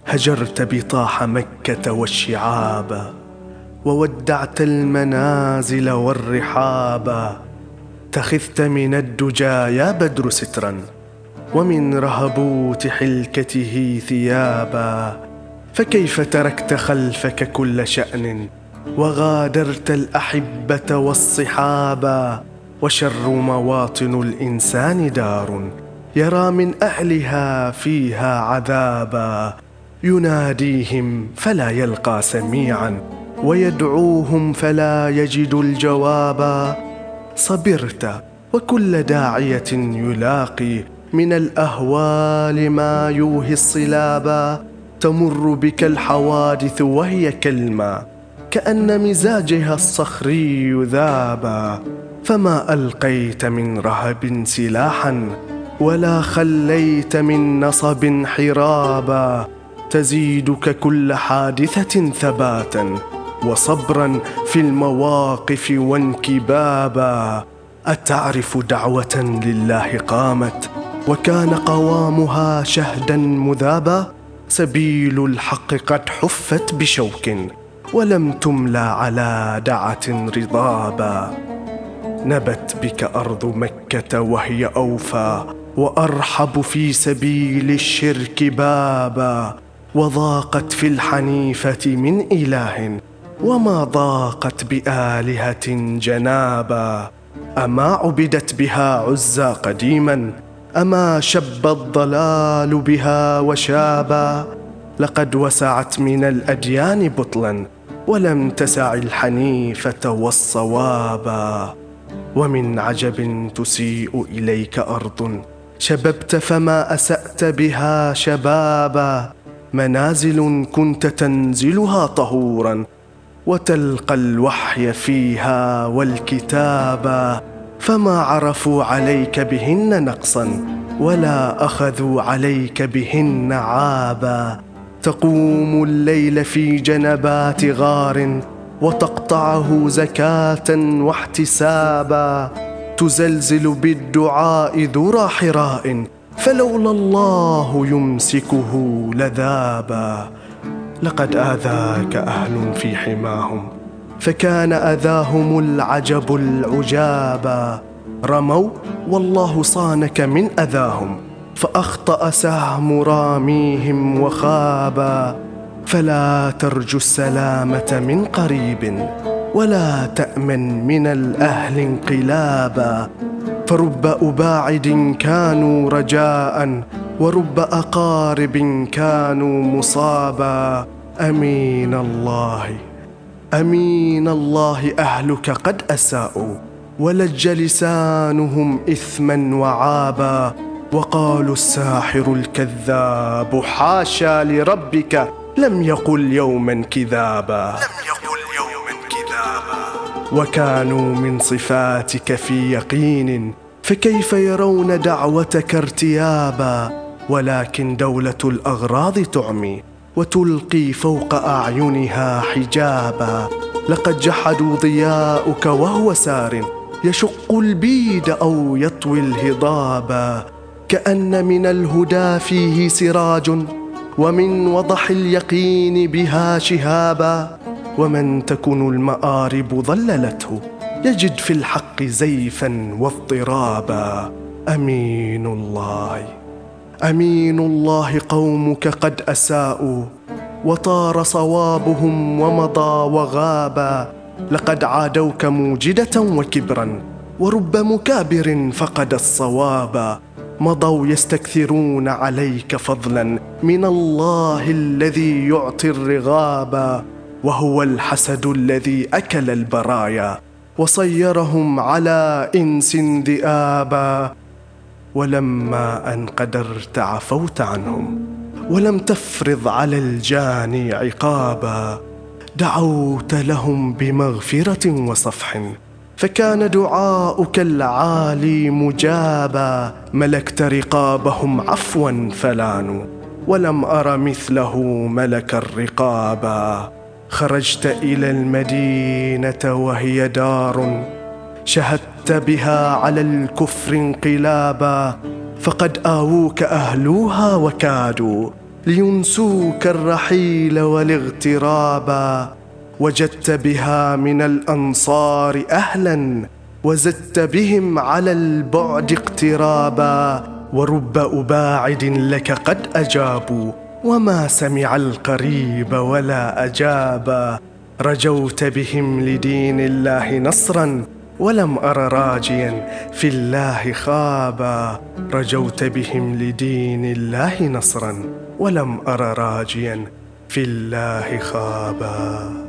هجرت بطاح مكة والشعاب، وودعت المنازل والرحاب. تخذت من الدجى يا بدر سترا، ومن رهبوت حلكته ثيابا. فكيف تركت خلفك كل شأن، وغادرت الأحبة والصحابا. وشر مواطن الإنسان دار، يرى من أهلها فيها عذابا. يناديهم فلا يلقى سميعا، ويدعوهم فلا يجد الجوابا. صبرت وكل داعية يلاقي من الأهوال ما يوهي الصلابا. تمر بك الحوادث وهي كالماء، كأن مزاجها الصخري ذابا. فما ألقيت من رهب سلاحا، ولا خليت من نصب حرابا. تزيدك كل حادثة ثباتا، وصبرا في المواقف وانكبابا. أتعرف دعوة لله قامت، وكان قوامها شهدا مذابا. سبيل الحق قد حفت بشوك، ولم تملى على دعة رضابا. نبت بك أرض مكة وهي أوفى، وأرحب في سبيل الشرك بابا. وضاقت في الحنيفة من إله، وما ضاقت بآلهة جنابا. أما عبدت بها عزى قديما، أما شب الضلال بها وشابا. لقد وسعت من الأديان بطلا، ولم تسع الحنيفة والصوابا. ومن عجب تسيء إليك أرض، شببت فما أسأت بها شبابا. منازل كنت تنزلها طهورا، وتلقى الوحي فيها والكتابا. فما عرفوا عليك بهن نقصا، ولا أخذوا عليك بهن عابا. تقوم الليل في جنبات غار، وتقطعه زكاة واحتسابا. تزلزل بالدعاء ذرى حراء، فلولا الله يمسكه لذابا. لقد آذاك أهل في حماهم، فكان أذاهم العجب العجابا. رموا والله صانك من أذاهم، فأخطأ سهم راميهم وخابا. فلا ترجو السلامة من قريب، ولا تأمن من الأهل انقلابا. فرب أباعد كانوا رجاء، ورب أقارب كانوا مصابا. أمين الله أمين الله، أهلك قد أساءوا، ولج لسانهم إثما وعابا. وقالوا الساحر الكذاب، حاشا لربك لم يقل يوما كذابا. وكانوا من صفاتك في يقين، فكيف يرون دعوتك ارتيابا. ولكن دولة الأغراض تعمي، وتلقي فوق أعينها حجابا. لقد جحدوا ضياؤك وهو سار، يشق البيد أو يطوي الهضابا. كأن من الهدى فيه سراج، ومن وضح اليقين بها شهابا. ومن تكن المآرب ضللته، يجد في الحق زيفا واضطرابا. أمين الله أمين الله، قومك قد أساءوا، وطار صوابهم ومضى وغابا. لقد عادوك موجدة وكبرا، ورب مكابر فقد الصوابا. مضوا يستكثرون عليك فضلا من الله الذي يعطي الرغابا. وهو الحسد الذي أكل البرايا، وصيرهم على إنس ذئابا. ولما أن قدرت عفوت عنهم، ولم تفرض على الجاني عقابا. دعوت لهم بمغفرة وصفح، فكان دعاؤك العالي مجابا. ملكت رقابهم عفوا فلانوا، ولم أر مثله ملك الرقابا. خرجت إلى المدينة وهي دار، شهدت بها على الكفر انقلابا، فقد آووك أهلوها وكادوا لينسوك الرحيل والاغترابا. وجدت بها من الأنصار أهلا، وزدت بهم على البعد اقترابا. ورب أباعد لك قد أجابوا، وما سمع القريب ولا أجابا. رجوت بهم لدين الله نصرا، ولم أر راجيا في الله خابا. رجوت بهم لدين الله نصرا، ولم أر راجيا في الله خابا.